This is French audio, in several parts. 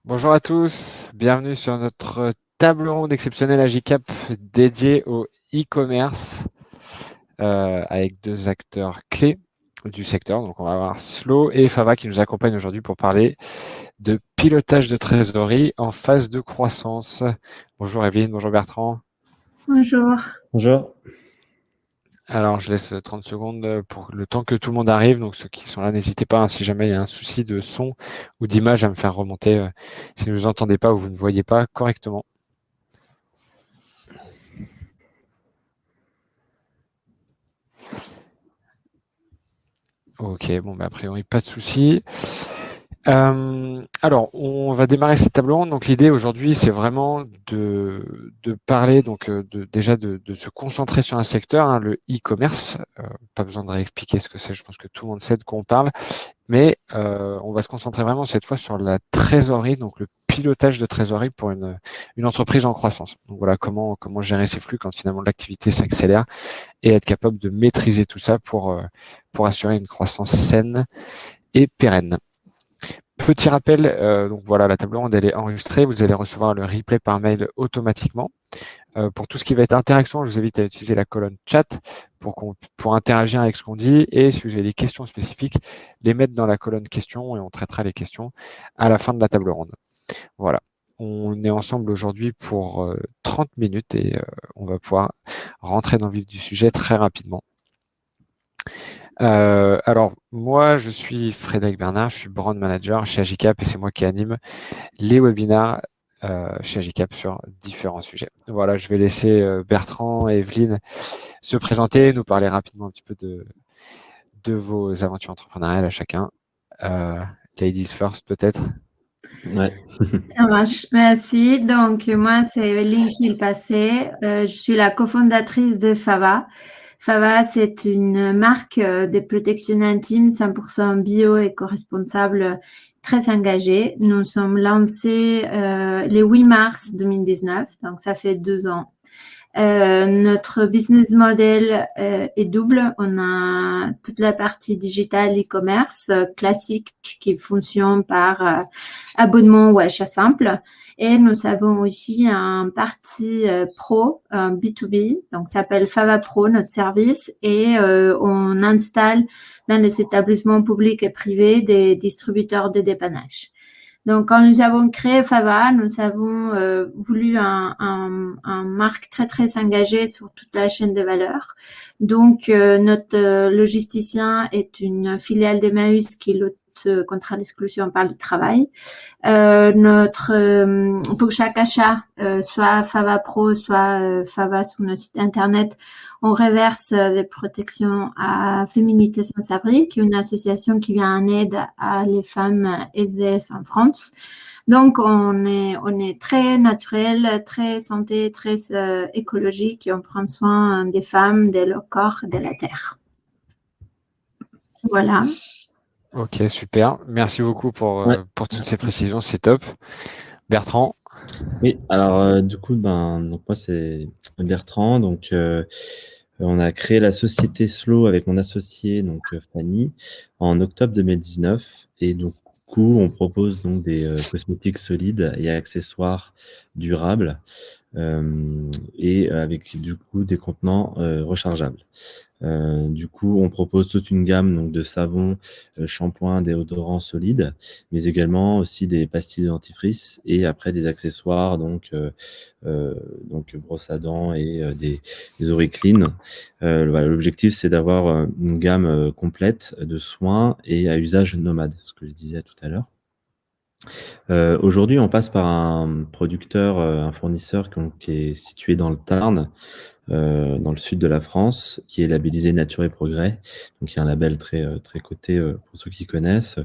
Bonjour à tous, bienvenue sur notre table ronde exceptionnelle AGICAP dédiée au e-commerce avec deux acteurs clés du secteur. Donc on va avoir Slo et Fava qui nous accompagnent aujourd'hui pour parler de pilotage de trésorerie en phase de croissance. Bonjour Evelyne, bonjour Bertrand. Bonjour. Bonjour. Alors je laisse 30 secondes pour le temps que tout le monde arrive. Donc ceux qui sont là, n'hésitez pas, hein, si jamais il y a un souci de son ou d'image à me faire remonter si vous ne nous entendez pas ou vous ne voyez pas correctement. Ok, bon, a priori, pas de souci. Alors, on va démarrer cette table ronde. Donc, l'idée aujourd'hui, c'est vraiment de parler, donc, déjà de se concentrer sur un secteur, hein, le e-commerce. Pas besoin de réexpliquer ce que c'est. Je pense que tout le monde sait de quoi on parle. Mais on va se concentrer vraiment cette fois sur la trésorerie, donc le pilotage de trésorerie pour une entreprise en croissance. Donc voilà, comment gérer ses flux quand finalement l'activité s'accélère et être capable de maîtriser tout ça pour assurer une croissance saine et pérenne. Petit rappel, donc voilà, la table ronde elle est enregistrée, vous allez recevoir le replay par mail automatiquement. Pour tout ce qui va être interaction, je vous invite à utiliser la colonne chat pour interagir avec ce qu'on dit, et si vous avez des questions spécifiques, les mettre dans la colonne questions et on traitera les questions à la fin de la table ronde. Voilà. On est ensemble aujourd'hui pour 30 minutes et on va pouvoir rentrer dans le vif du sujet très rapidement. Alors, moi, je suis Frédéric Bernard, je suis brand manager chez Agicap et c'est moi qui anime les webinars chez Agicap sur différents sujets. Voilà, je vais laisser Bertrand et Evelyne se présenter, nous parler rapidement un petit peu de vos aventures entrepreneuriales à chacun. Ladies first, peut-être. Ouais. Ça marche. Merci. Donc, moi, c'est Evelyne Kilpassé. Je suis la cofondatrice de Fava. Fava, c'est une marque de protection intime 100% bio, éco-responsable, très engagée. Nous sommes lancés le 8 mars 2019, donc ça fait 2 ans. Notre business model est double. On a toute la partie digitale e-commerce classique qui fonctionne par abonnement ou achat simple. Et nous avons aussi un parti pro, B2B, donc ça s'appelle Fava Pro, notre service. Et on installe dans les établissements publics et privés des distributeurs de dépannage. Donc, quand nous avons créé Fava, nous avons voulu un marque très, très engagé sur toute la chaîne de valeur. Donc, notre logisticien est une filiale d'Emmaüs qui lutte contre l'exclusion par le travail. Pour chaque achat, soit Fava Pro, soit Fava sur notre site internet, on reverse des protections à Féminité sans abri, qui est une association qui vient en aide à les femmes SDF en France. Donc, on est très naturel, très santé, très écologique et on prend soin des femmes, de leur corps, de la terre. Voilà. Ok, super. Merci beaucoup pour toutes ces précisions, c'est top. Bertrand. Oui, alors du coup, donc moi c'est Bertrand. Donc on a créé la société Slow avec mon associé, donc Fanny, en octobre 2019. Et donc, du coup, on propose donc des cosmétiques solides et accessoires durables et avec du coup des contenants rechargeables. Du coup, on propose toute une gamme donc, de savons, shampoings, déodorants solides, mais également aussi des pastilles de dentifrice et après des accessoires, donc brosse à dents et des Oriclean. Voilà, l'objectif, c'est d'avoir une gamme complète de soins et à usage nomade, ce que je disais tout à l'heure. Aujourd'hui, on passe par un producteur, un fournisseur qui est situé dans le Tarn, dans le sud de la France, qui est labellisé Nature et Progrès. Donc, il y a un label très coté pour ceux qui connaissent.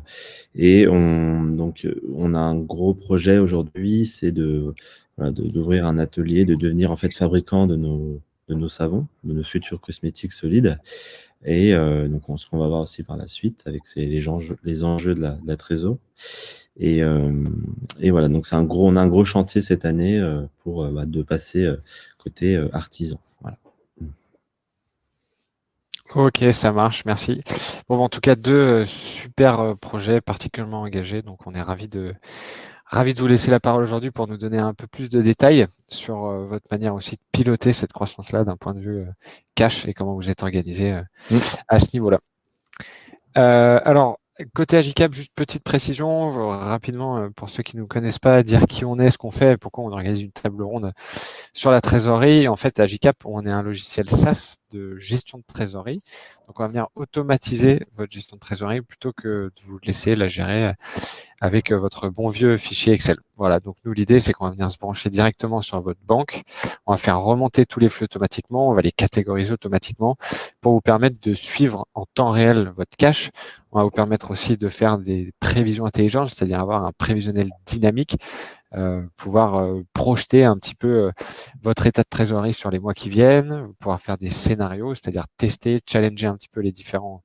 Et on a un gros projet aujourd'hui, c'est d'ouvrir un atelier, de devenir en fait fabricant de nos savons, de nos futurs cosmétiques solides. Et donc, ce qu'on va voir aussi par la suite avec les enjeux de la trésor. Et voilà, donc on a un gros chantier cette année pour de passer côté artisan. Voilà. Ok, ça marche, merci. Bon, en tout cas, deux super projets particulièrement engagés, donc on est ravis Ravi de vous laisser la parole aujourd'hui pour nous donner un peu plus de détails sur votre manière aussi de piloter cette croissance-là d'un point de vue cash et comment vous êtes organisé à ce niveau-là. Alors, côté Agicap, juste petite précision, rapidement, pour ceux qui ne nous connaissent pas, dire qui on est, ce qu'on fait, et pourquoi on organise une table ronde sur la trésorerie. En fait, Agicap, on est un logiciel SaaS de gestion de trésorerie. Donc, on va venir automatiser votre gestion de trésorerie plutôt que de vous laisser la gérer avec votre bon vieux fichier Excel. Voilà, donc nous, l'idée, c'est qu'on va venir se brancher directement sur votre banque. On va faire remonter tous les flux automatiquement, on va les catégoriser automatiquement pour vous permettre de suivre en temps réel votre cash. On va vous permettre aussi de faire des prévisions intelligentes, c'est-à-dire avoir un prévisionnel dynamique, pouvoir projeter un petit peu votre état de trésorerie sur les mois qui viennent, pouvoir faire des scénarios, c'est-à-dire tester, challenger un petit peu les différents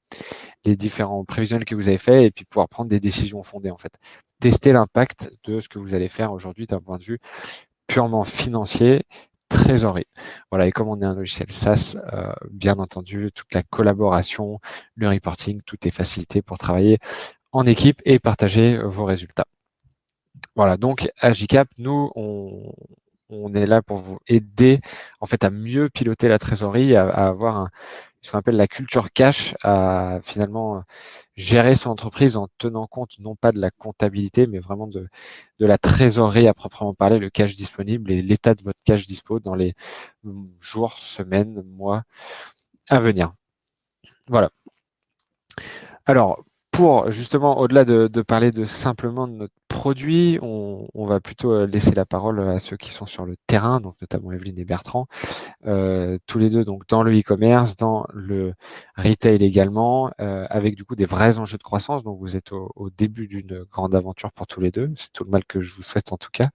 prévisionnels que vous avez faits et puis pouvoir prendre des décisions fondées en fait. Tester l'impact de ce que vous allez faire aujourd'hui d'un point de vue purement financier, trésorerie. Voilà, et comme on est un logiciel SaaS, bien entendu, toute la collaboration, le reporting, tout est facilité pour travailler en équipe et partager vos résultats. Voilà, donc Agicap, nous, on est là pour vous aider en fait à mieux piloter la trésorerie, à avoir ce qu'on appelle la culture cash, à finalement gérer son entreprise en tenant compte non pas de la comptabilité, mais vraiment de la trésorerie à proprement parler, le cash disponible et l'état de votre cash dispo dans les jours, semaines, mois à venir. Voilà. Alors, pour justement, au-delà de parler simplement de notre produit, on va plutôt laisser la parole à ceux qui sont sur le terrain, donc notamment Evelyne et Bertrand, tous les deux donc dans le e-commerce, dans le retail également, avec du coup des vrais enjeux de croissance. Donc vous êtes au début d'une grande aventure pour tous les deux. C'est tout le mal que je vous souhaite en tout cas.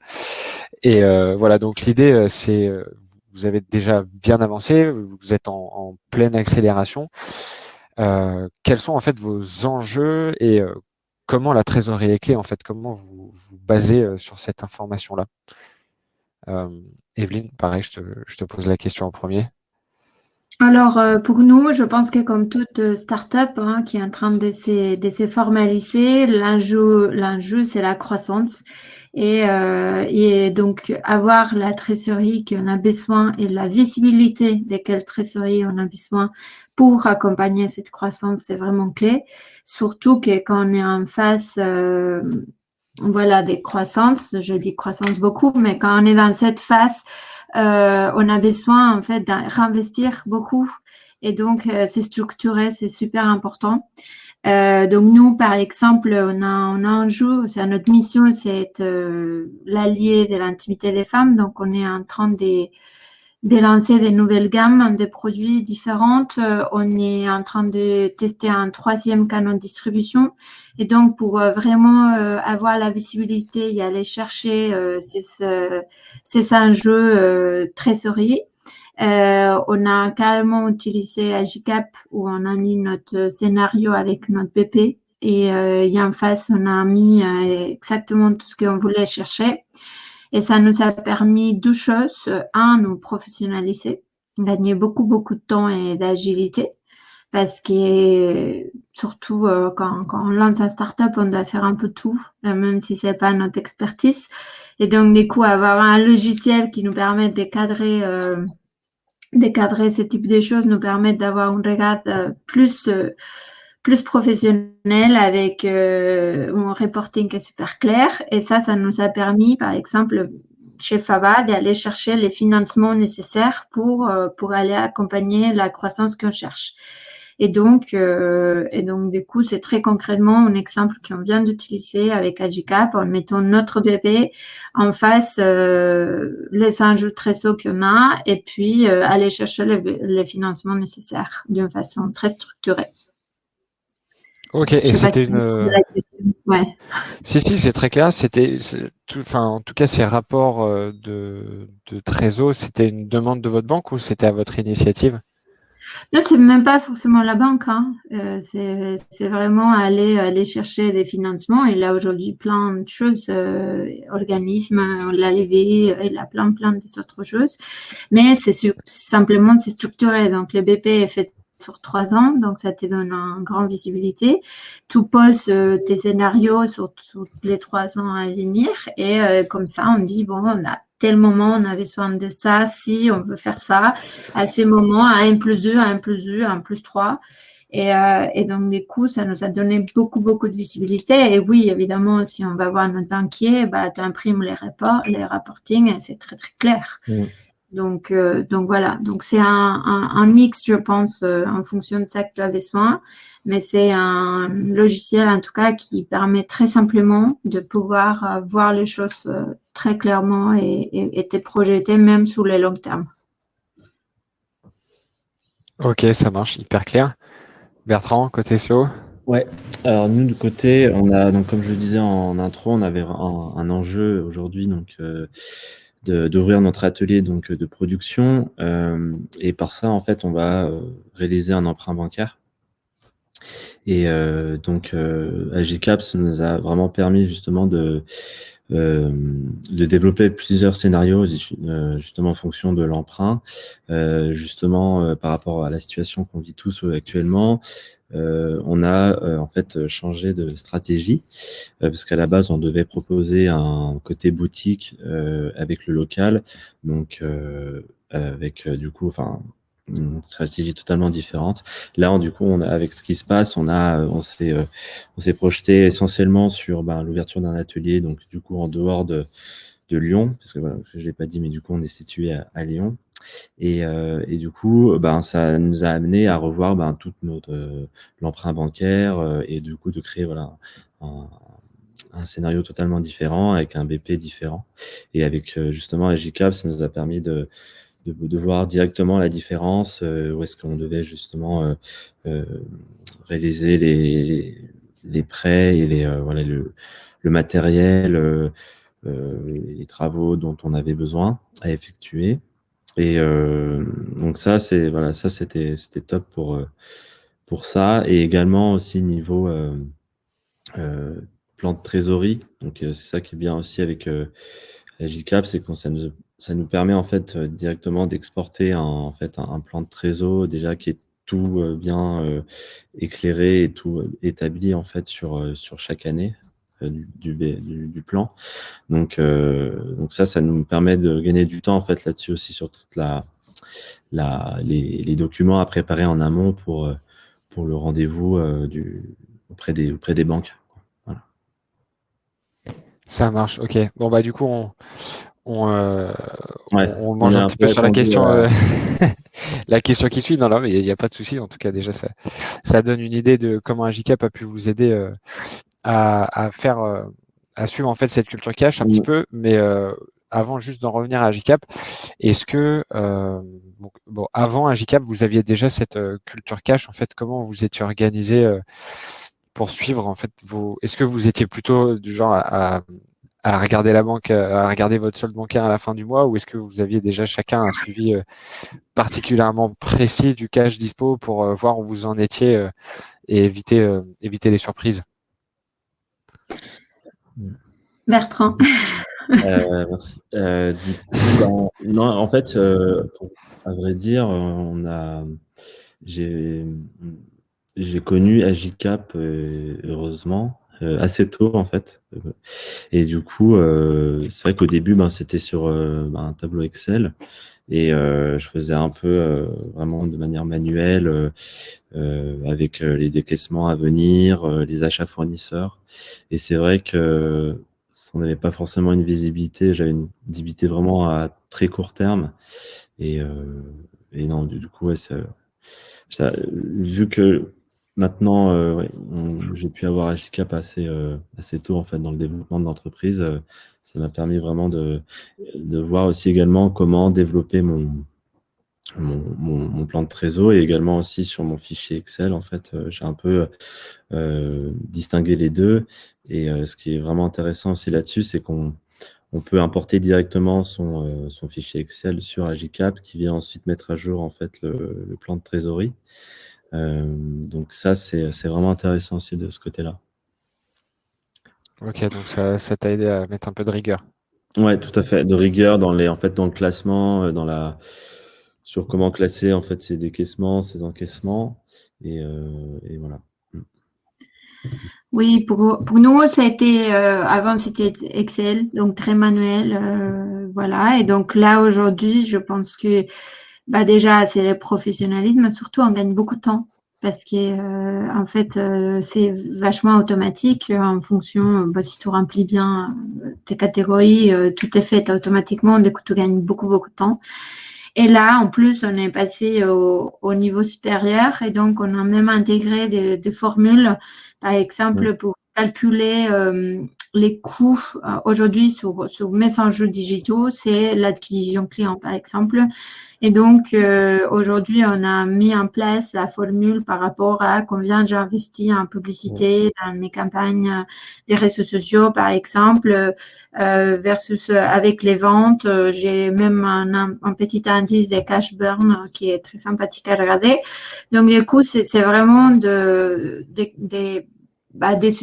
Et voilà, donc l'idée c'est vous avez déjà bien avancé, vous êtes en pleine accélération. Quels sont en fait vos enjeux et comment la trésorerie est clé en fait? Comment vous basez sur cette information-là? Evelyne, pareil, je te pose la question en premier. Alors, pour nous, je pense que comme toute start-up qui est en train de se formaliser, l'enjeu, c'est la croissance. Et donc, avoir la trésorerie qu'on a besoin et la visibilité de quelle trésorerie on a besoin pour accompagner cette croissance, c'est vraiment clé. Surtout que quand on est en phase des croissances, je dis croissance beaucoup, mais quand on est dans cette phase, on a besoin en fait de réinvestir beaucoup et donc c'est structuré, c'est super important. Donc nous, par exemple, on a un jeu, c'est notre mission, c'est l'allié de l'intimité des femmes. Donc on est en train de lancer des nouvelles gammes de produits différentes. On est en train de tester un 3e canal de distribution. Et donc, pour vraiment avoir la visibilité et aller chercher ces enjeux trésorerie, on a carrément utilisé Agicap où on a mis notre scénario avec notre BP. Et en face, on a mis exactement tout ce qu'on voulait chercher. Et ça nous a permis 2 choses. Un, nous professionnaliser, gagner beaucoup de temps et d'agilité. Parce que surtout quand on lance un startup, on doit faire un peu tout, même si c'est pas notre expertise. Et donc, du coup, avoir un logiciel qui nous permet de cadrer ce type de choses nous permet d'avoir un regard plus professionnel avec un reporting qui est super clair. Et ça nous a permis, par exemple, chez Fava, d'aller chercher les financements nécessaires pour aller accompagner la croissance qu'on cherche. Et donc, du coup, c'est très concrètement un exemple qu'on vient d'utiliser avec Agicap en mettant notre bébé en face les enjeux trésor qu'on a et puis aller chercher les financements nécessaires d'une façon très structurée. Ok, et c'était une. Ouais. Si, c'est très clair. En tout cas, ces rapports de trésor, c'était une demande de votre banque ou c'était à votre initiative? Non, c'est même pas forcément la banque. C'est vraiment aller chercher des financements. Il a aujourd'hui plein de choses, organismes, la levée, il a plein d'autres choses. Mais simplement, c'est structuré. Donc, le BP est fait sur 3 ans, donc ça te donne une grande visibilité. Tu poses tes scénarios sur les 3 ans à venir et comme ça, on dit, bon, on a tel moment, on a besoin de ça, si on veut faire ça, à ces moments, à 1+2, à 1+2, à 1+3. Et donc, du coup, ça nous a donné beaucoup, beaucoup de visibilité. Et oui, évidemment, si on va voir notre banquier, tu imprimes les rapports, les reportings, et c'est très, très clair. Donc voilà. Donc, c'est un mix, je pense, en fonction de ça que tu as besoin. Mais c'est un logiciel, en tout cas, qui permet très simplement de pouvoir voir les choses très clairement et te projeter même sur le long terme. Ok, ça marche, hyper clair. Bertrand, côté slow? Ouais, alors nous, de côté, on a, donc, comme je le disais en intro, on avait un enjeu aujourd'hui, donc, d'ouvrir notre atelier donc, de production. Et par ça, en fait, on va réaliser un emprunt bancaire. Et donc, Agicap, ça nous a vraiment permis justement de développer plusieurs scénarios justement en fonction de l'emprunt, justement par rapport à la situation qu'on vit tous actuellement. On a en fait changé de stratégie parce qu'à la base on devait proposer un côté boutique avec le local, donc avec du coup enfin une stratégie totalement différente. Là, du coup, avec ce qui se passe, on s'est projeté essentiellement sur l'ouverture d'un atelier, donc du coup en dehors de Lyon, parce que voilà, je l'ai pas dit, mais du coup on est situé à Lyon. Et du coup, ça nous a amené à revoir toute notre l'emprunt bancaire et du coup de créer voilà un scénario totalement différent avec un BP différent. Et avec justement Agicap, ça nous a permis de voir directement la différence, où est-ce qu'on devait justement réaliser les prêts et voilà le matériel, les travaux dont on avait besoin à effectuer. Et donc ça, c'était top pour ça. Et également aussi niveau plan de trésorerie. Donc c'est ça qui est bien aussi avec Agicap, c'est que ça nous permet en fait directement d'exporter en fait un plan de trésor déjà qui est tout bien éclairé et tout établi en fait sur chaque année du plan. Donc ça nous permet de gagner du temps en fait là-dessus aussi sur toute les documents à préparer en amont pour le rendez-vous auprès des banques. Voilà. Ça marche, ok. Bon, du coup, on mange un a petit peu sur la question, à... la question qui suit. Non, mais il n'y a pas de souci. En tout cas, déjà, ça donne une idée de comment Agicap a pu vous aider à faire, à suivre en fait cette culture cash un petit peu. Mais avant juste d'en revenir à Agicap, est-ce que avant Agicap, vous aviez déjà cette culture cash en fait? Comment vous étiez organisé pour suivre en fait est-ce que vous étiez plutôt du genre à regarder la banque, à regarder votre solde bancaire à la fin du mois, ou est-ce que vous aviez déjà chacun un suivi particulièrement précis du cash dispo pour voir où vous en étiez et éviter les surprises? Bertrand. Merci. Du coup, non, en fait, à vrai dire, j'ai connu Agicap, heureusement, assez tôt en fait. Et du coup, c'est vrai qu'au début, c'était sur un tableau Excel et je faisais un peu vraiment de manière manuelle avec les décaissements à venir, les achats fournisseurs. Et c'est vrai que on n'avait pas forcément une visibilité. J'avais une visibilité vraiment à très court terme. Et non, du coup, ouais, vu que maintenant, j'ai pu avoir Agicap assez tôt en fait dans le développement de l'entreprise, ça m'a permis vraiment de voir aussi également comment développer mon plan de trésor et également aussi sur mon fichier Excel. En fait, j'ai un peu distingué les deux. Et ce qui est vraiment intéressant aussi là-dessus, c'est qu'on peut importer directement son fichier Excel sur Agicap qui vient ensuite mettre à jour en fait le plan de trésorerie. Donc ça, c'est vraiment intéressant aussi de ce côté-là. Ok, donc ça t'a aidé à mettre un peu de rigueur. Ouais, tout à fait. De rigueur dans le classement, sur comment classer en fait ses décaissements, ses encaissements, et voilà. Oui, pour nous, ça a été, avant c'était Excel, donc très manuel, voilà. Et donc là, aujourd'hui, je pense que bah déjà, c'est le professionnalisme, surtout on gagne beaucoup de temps parce que en fait, c'est vachement automatique en fonction, bah, si tu remplis bien tes catégories, tout est fait automatiquement, du coup, tu gagnes beaucoup, beaucoup de temps. Et là, en plus, on est passé au niveau supérieur et donc on a même intégré des formules, par exemple, pour calculer les coûts. Aujourd'hui, sur mes enjeux digitaux, c'est l'acquisition client, par exemple. Et donc, aujourd'hui, on a mis en place la formule par rapport à combien j'ai investi en publicité dans mes campagnes des réseaux sociaux, par exemple, versus avec les ventes. J'ai même un petit indice des cash burn qui est très sympathique à regarder. Donc, du coup, c'est vraiment des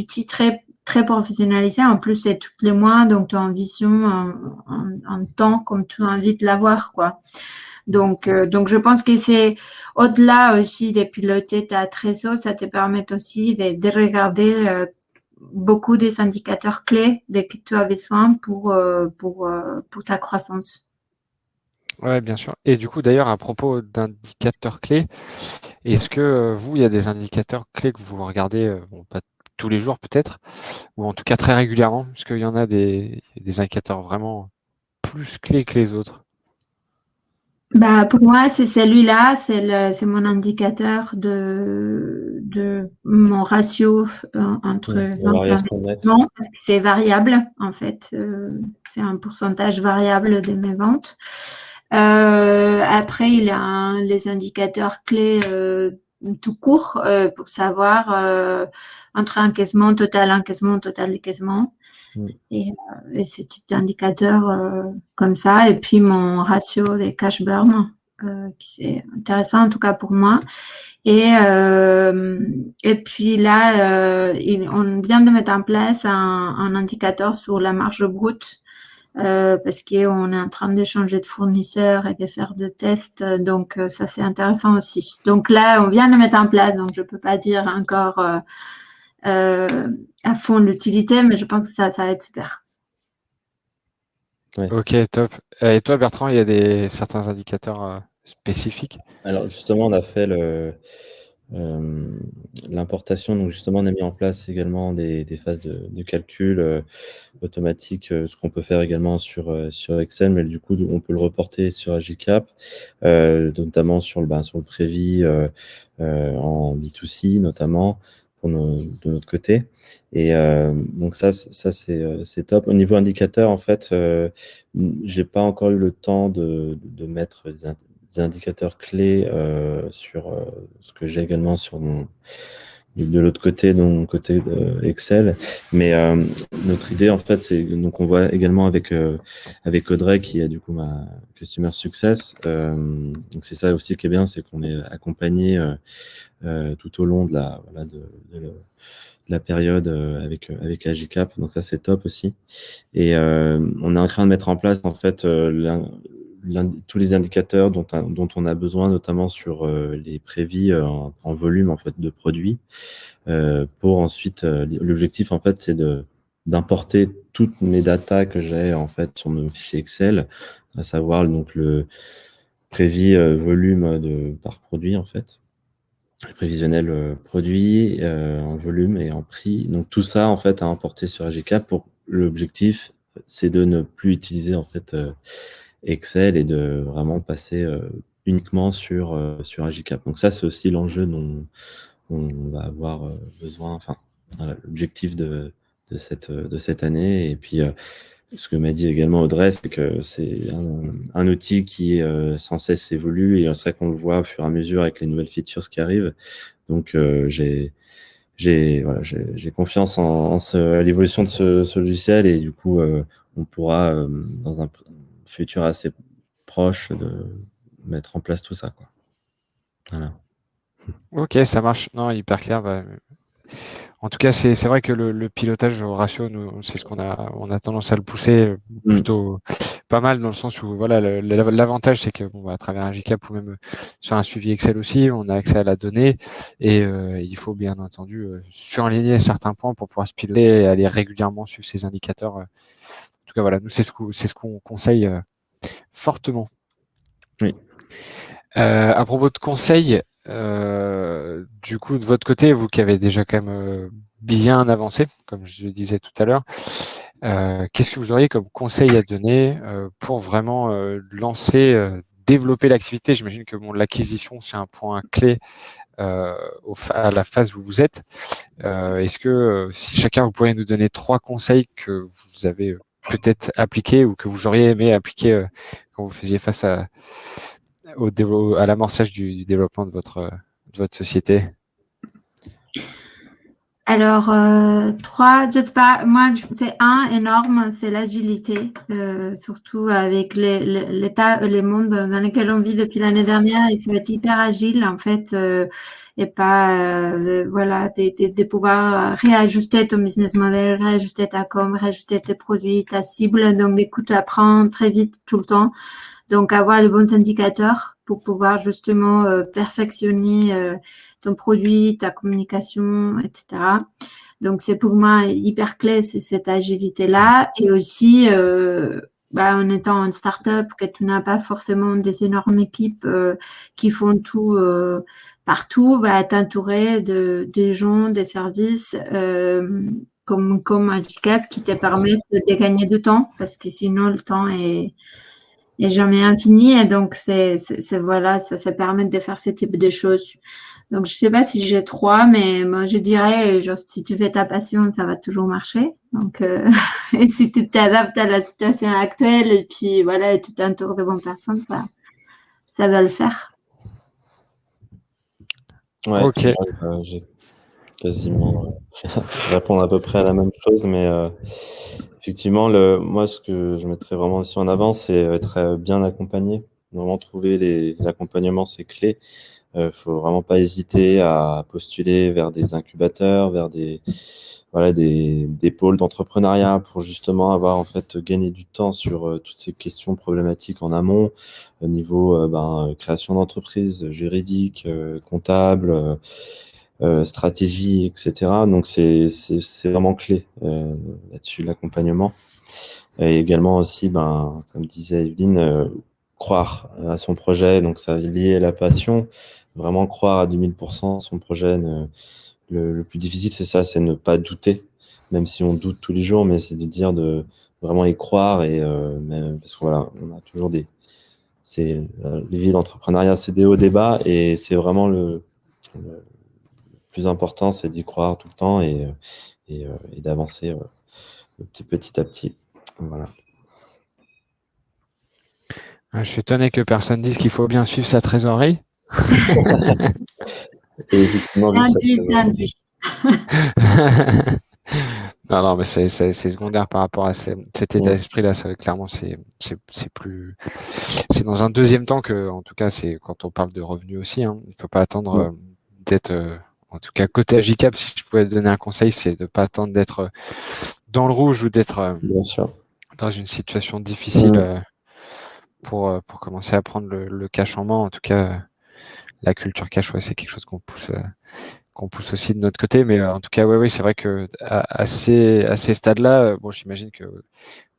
outils très très professionnalisés. En plus, c'est tous les mois, donc tu as une vision en temps comme tu as envie de l'avoir, quoi. Donc, je pense que c'est au-delà aussi de piloter ta trésor, ça te permet aussi de regarder beaucoup des indicateurs clés dès que tu as besoin pour ta croissance. Ouais, bien sûr. Et du coup, d'ailleurs, à propos d'indicateurs clés, est-ce que vous, il y a des indicateurs clés que vous regardez, bon, pas tous les jours peut-être, ou en tout cas très régulièrement, parce qu'il y en a des indicateurs vraiment plus clés que les autres? Bah, pour moi, c'est celui-là, c'est mon indicateur de mon ratio entre La vente et variation nette. investissement, parce que c'est variable, en fait. C'est un pourcentage variable de mes ventes. Après, il y a les indicateurs clés tout court pour savoir entre encaissement, total décaissement. Et ce type d'indicateur comme ça. Et puis mon ratio des cash burn, qui c'est intéressant en tout cas pour moi. Et puis là, on vient de mettre en place un indicateur sur la marge brute. Parce qu'on est en train de changer de fournisseur et de faire des tests. Donc, ça, c'est intéressant aussi. Donc là, on vient de mettre en place, donc je ne peux pas dire encore à fond l'utilité, mais je pense que ça va être super. Ouais. Ok, top. Et toi, Bertrand, il y a certains indicateurs spécifiques? Alors justement, on a fait l'importation. Donc justement, on a mis en place également des phases de calcul automatique, ce qu'on peut faire également sur Excel, mais du coup, on peut le reporter sur Agicap, notamment sur le prévis en B2C, notamment de notre côté. Et donc ça c'est top. Au niveau indicateur, en fait, j'ai pas encore eu le temps de mettre des indicateurs clés sur ce que j'ai également sur de l'autre côté, de mon côté Excel. Mais notre idée, en fait, c'est donc on voit également avec Audrey, qui est du coup ma Customer Success. Donc c'est ça aussi qui est bien, c'est qu'on est accompagné tout au long de la période avec Agicap. Donc ça, c'est top aussi. Et on est en train de mettre en place en fait tous les indicateurs dont on a besoin, notamment sur les prévis en volume en fait de produits. Pour ensuite, l'objectif en fait, c'est d'importer toutes mes datas que j'ai en fait sur mon fichier Excel, à savoir donc le prévis volume par produit en fait, le prévisionnel produit en volume et en prix. Donc tout ça en fait à importer sur Agicap. Pour l'objectif, c'est de ne plus utiliser en fait Excel et de vraiment passer uniquement sur Agicap. Donc ça, c'est aussi l'enjeu dont on va avoir besoin, enfin, voilà, l'objectif de cette année. Et puis, ce que m'a dit également Audrey, c'est que c'est un outil qui sans cesse évolue, et c'est vrai qu'on le voit au fur et à mesure avec les nouvelles features qui arrivent. Donc, j'ai confiance à l'évolution de ce logiciel, et du coup, on pourra, dans un futur assez proche, de mettre en place tout ça, quoi. Voilà. Ok, ça marche. Non, hyper clair. Bah, En tout cas, c'est vrai que le pilotage au ratio, nous, c'est ce on a tendance à le pousser plutôt pas mal dans le sens où voilà, l'avantage c'est que à travers un GCAP ou même sur un suivi Excel aussi, on a accès à la donnée et il faut bien entendu surligner certains points pour pouvoir se piloter et aller régulièrement suivre ces indicateurs. En tout cas, voilà, nous c'est ce qu'on conseille fortement. Oui. À propos de conseils, du coup, de votre côté, vous qui avez déjà quand même bien avancé, comme je le disais tout à l'heure, qu'est-ce que vous auriez comme conseil à donner pour vraiment lancer, développer l'activité? J'imagine que l'acquisition, c'est un point clé à la phase où vous êtes. Est-ce que si chacun, vous pourriez nous donner 3 conseils que vous avez peut-être appliqués ou que vous auriez aimé appliquer quand vous faisiez face à l'amorçage du développement de votre société? Alors, 3, je sais pas, moi, c'est un énorme, c'est l'agilité, surtout avec les mondes dans lesquels on vit depuis l'année dernière. Il faut être hyper agile, en fait, et pas, voilà, de pouvoir réajuster ton business model, réajuster ta com, réajuster tes produits, ta cible. Donc, du coup, tu apprends très vite tout le temps. Donc, avoir les bons indicateurs pour pouvoir justement perfectionner ton produit, ta communication, etc. Donc, c'est pour moi hyper clé, c'est cette agilité-là. Et aussi, en étant une start-up, que tu n'as pas forcément des énormes équipes qui font tout partout, t'entourer de gens, des services comme un GCAP qui te permettent de gagner du temps, parce que sinon, le temps est jamais infini. Et donc, voilà, ça permet de faire ce type de choses. Donc, je sais pas si j'ai 3, mais moi, je dirais, genre, si tu fais ta passion, ça va toujours marcher. Donc, et si tu t'adaptes à la situation actuelle et puis voilà, et tu t'entoures de bonnes personnes, ça va le faire. Ouais, Ok. j'ai quasiment répondre à peu près à la même chose, mais effectivement, moi, ce que je mettrais vraiment ici en avant, c'est être bien accompagné. Vraiment trouver l'accompagnement, c'est clé. Faut vraiment pas hésiter à postuler vers des incubateurs, vers des pôles d'entrepreneuriat pour justement avoir en fait gagné du temps sur toutes ces questions problématiques en amont au niveau création d'entreprise, juridique, comptable, stratégie, etc. Donc c'est vraiment clé là-dessus l'accompagnement. Et également aussi, comme disait Evelyne, croire à son projet, donc ça lié à la passion, vraiment croire à 2000% son projet. Le plus difficile, c'est ça, c'est ne pas douter, même si on doute tous les jours, mais c'est de dire de vraiment y croire et parce que voilà, on a toujours les vies d'entrepreneuriat, c'est des hauts, des bas, et c'est vraiment le plus important, c'est d'y croire tout le temps et d'avancer petit à petit. Voilà. Je suis étonné que personne dise qu'il faut bien suivre sa trésorerie. Et effectivement, Non, mais c'est secondaire par rapport à cet état d'esprit-là. Clairement, c'est dans un deuxième temps que, en tout cas, c'est quand on parle de revenus aussi. Hein, il faut pas attendre d'être, en tout cas, côté GCAP, si je pouvais donner un conseil, c'est de pas attendre d'être dans le rouge ou d'être dans une situation difficile pour commencer à prendre le cash en main. En tout cas, la culture cash, c'est quelque chose qu'on pousse aussi de notre côté, mais en tout cas, oui, c'est vrai que à ces stades-là, j'imagine que,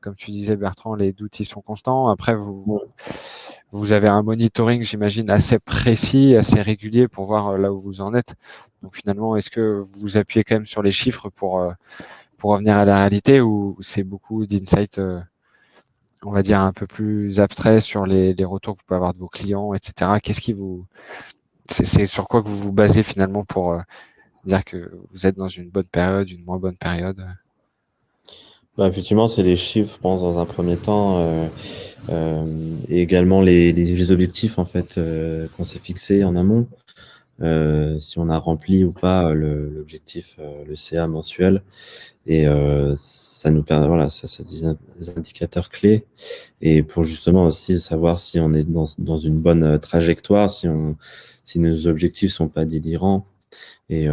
comme tu disais, Bertrand, les doutes ils sont constants. Après, vous avez un monitoring, j'imagine, assez précis, assez régulier pour voir là où vous en êtes. Donc finalement, est-ce que vous vous appuyez quand même sur les chiffres pour revenir à la réalité, ou c'est beaucoup d'insights, on va dire, un peu plus abstraits sur les retours que vous pouvez avoir de vos clients, etc. C'est sur quoi que vous vous basez finalement pour dire que vous êtes dans une bonne période, une moins bonne période? Effectivement, c'est les chiffres, je pense, dans un premier temps, et également les objectifs en fait qu'on s'est fixés en amont. Si on a rempli ou pas l'objectif, le CA mensuel, et ça nous permet, voilà, ça c'est des indicateurs clés, et pour justement aussi savoir si on est dans une bonne trajectoire, si nos objectifs sont pas délirants. Et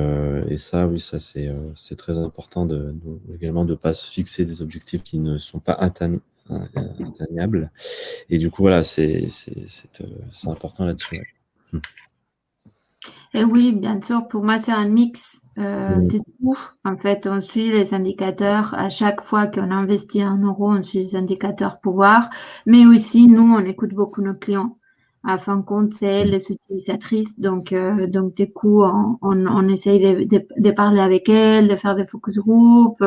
ça, oui, ça c'est très important également de ne pas se fixer des objectifs qui ne sont pas atteignables. Et du coup, voilà, c'est important là-dessus. Ouais. Et oui, bien sûr, pour moi, c'est un mix de tout. En fait, on suit les indicateurs. À chaque fois qu'on investit 1 euro, on suit les indicateurs pour voir. Mais aussi, nous, on écoute beaucoup nos clients. À fin de compte, c'est les utilisatrices. Donc du coup, on essaye de parler avec elles, de faire des focus group,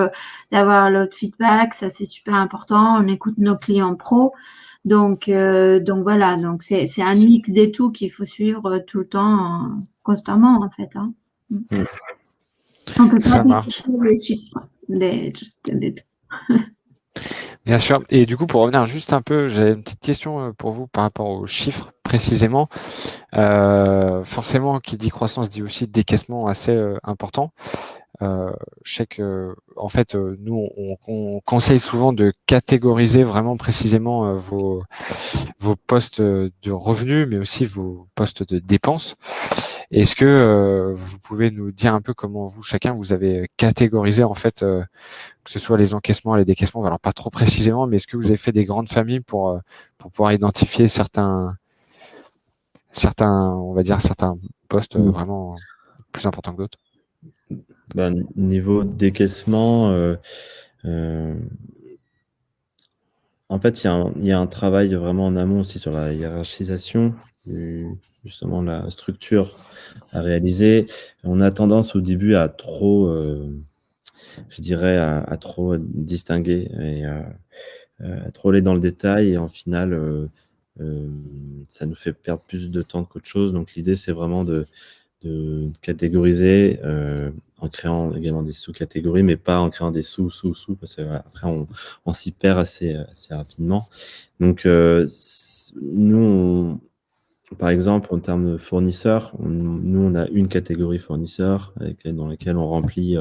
d'avoir leur feedback. Ça, c'est super important. On écoute nos clients pro. Donc voilà. Donc, c'est un mix de tout qu'il faut suivre tout le temps, constamment, en fait. Hein. On peut Ça pas marche. dissocier les chiffres des tout. Bien sûr. Et du coup, pour revenir juste un peu, j'avais une petite question pour vous par rapport aux chiffres précisément. Forcément, qui dit croissance dit aussi décaissement assez important. Je sais que, en fait, nous, on conseille souvent de catégoriser vraiment précisément vos postes de revenus, mais aussi vos postes de dépenses. Est-ce que vous pouvez nous dire un peu comment vous avez catégorisé en fait, que ce soit les encaissements, les décaissements, alors pas trop précisément, mais est-ce que vous avez fait des grandes familles pour pouvoir identifier certains, on va dire certains postes vraiment plus importants que d'autres? Niveau décaissement, en fait, il y a un travail vraiment en amont aussi sur la hiérarchisation, justement la structure à réaliser. On a tendance au début à trop, je dirais, à trop distinguer et à trop aller dans le détail. Et en final, ça nous fait perdre plus de temps qu'autre chose. Donc l'idée, c'est vraiment de catégoriser en créant également des sous-catégories, mais pas en créant des sous, parce qu'après, on s'y perd assez rapidement. Donc, nous, par exemple, en termes de fournisseurs, nous, on a une catégorie fournisseurs dans laquelle on remplit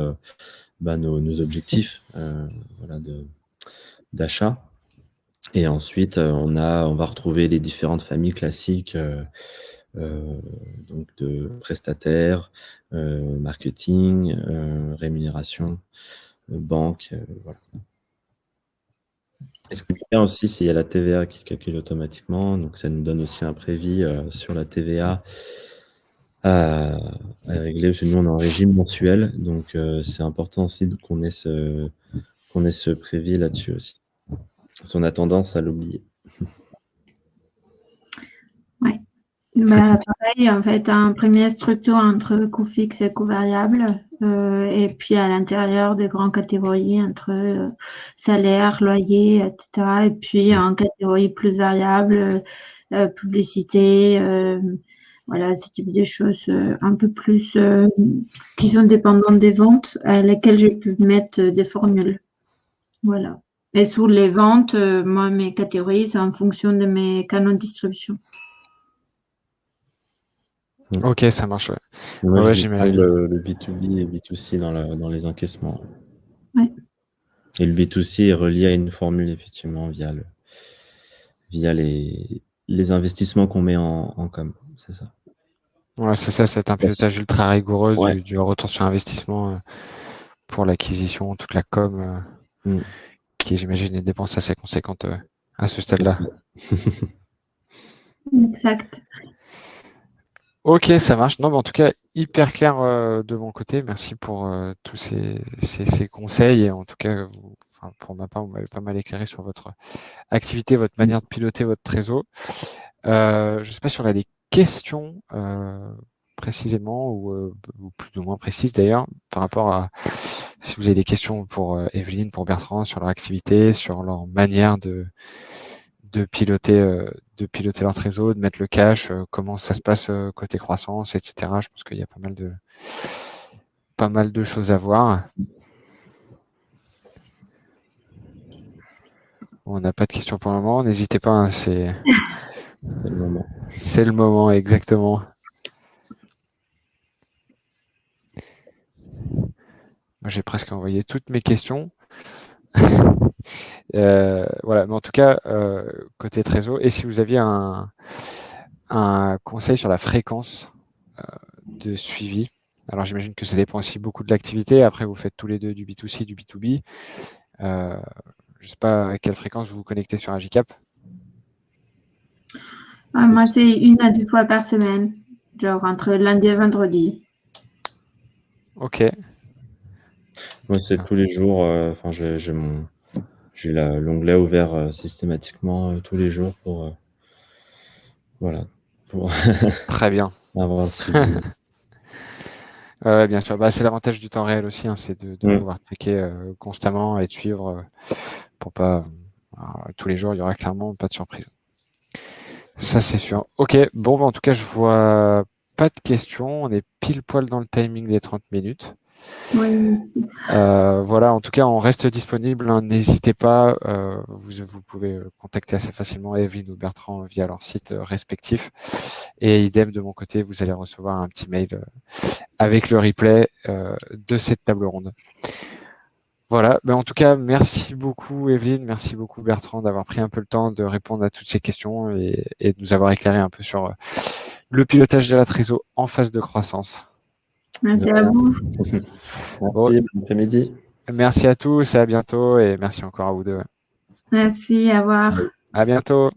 nos objectifs d'achat. Et ensuite, on va retrouver les différentes familles classiques donc de prestataires, marketing, rémunération, banque, voilà. Et ce qui est bien aussi, c'est qu'il y a la TVA qui calcule automatiquement, donc ça nous donne aussi un prévis sur la TVA à régler, parce que nous on est en régime mensuel, donc c'est important aussi qu'on ait ce prévis là-dessus aussi. Parce qu'on a tendance à l'oublier. Ouais. Pareil, en fait, un premier structure entre coût fixe et coût variable, et puis à l'intérieur des grandes catégories entre salaire, loyer, etc. Et puis en catégorie plus variable, publicité, voilà, ce type de choses un peu plus qui sont dépendantes des ventes, à laquelle je peux mettre des formules. Voilà. Et sur les ventes, moi, mes catégories, c'est en fonction de mes canaux de distribution. Ok, ça marche. Ouais. Moi, Ouais, je distingue j'imagine. le B2B et B2C dans les encaissements. Ouais. Et le B2C est relié à une formule, effectivement, via les investissements qu'on met en com. C'est ça. Ouais, c'est ça, c'est un pilotage ultra rigoureux Ouais. du retour sur investissement pour l'acquisition, toute la com, qui, j'imagine, est dépense assez conséquente à ce stade-là. Exact. Ok, ça marche. Non, mais en tout cas, hyper clair de mon côté. Merci pour tous ces conseils. Et en tout cas, pour ma part, vous m'avez pas mal éclairé sur votre activité, votre manière de piloter votre trésor. Je ne sais pas si on a des questions précisément ou plus ou moins précises d'ailleurs par rapport à si vous avez des questions pour Evelyne, pour Bertrand sur leur activité, sur leur manière de piloter leur trésor, de mettre le cash, comment ça se passe côté croissance, etc. Je pense qu'il y a pas mal de choses à voir. On n'a pas de questions pour le moment, n'hésitez pas, hein, c'est le moment. C'est le moment, exactement. Moi, j'ai presque envoyé toutes mes questions. Voilà, mais en tout cas, côté trésor, et si vous aviez un conseil sur la fréquence de suivi, Alors, j'imagine que ça dépend aussi beaucoup de l'activité. Après, vous faites tous les deux du B2C, du B2B. Je ne sais pas à quelle fréquence vous vous connectez sur Agicap. Moi, c'est 1 à 2 fois par semaine, genre entre lundi et vendredi. Ok. Moi, c'est tous les jours. Enfin, j'ai l'onglet ouvert systématiquement tous les jours pour voilà, pour Très bien. avoir un suivi. Bien sûr. Bah, c'est l'avantage du temps réel aussi, hein, c'est de pouvoir checker constamment et de suivre pour pas tous les jours, il y aura clairement pas de surprise. Ça, c'est sûr. Ok. Bon, bah, en tout cas, je vois pas de questions. On est pile poil dans le timing des 30 minutes. Oui. Voilà, en tout cas, on reste disponible, hein. N'hésitez pas, vous pouvez contacter assez facilement Evelyne ou Bertrand via leur site respectif. Et idem de mon côté, vous allez recevoir un petit mail avec le replay de cette table ronde. Voilà, mais en tout cas, merci beaucoup Evelyne, merci beaucoup Bertrand d'avoir pris un peu le temps de répondre à toutes ces questions et de nous avoir éclairé un peu sur le pilotage de la trésor en phase de croissance. Merci à vous. Merci, Bon, bon après-midi. Merci à tous et à bientôt et merci encore à vous deux. Merci, au revoir. À bientôt.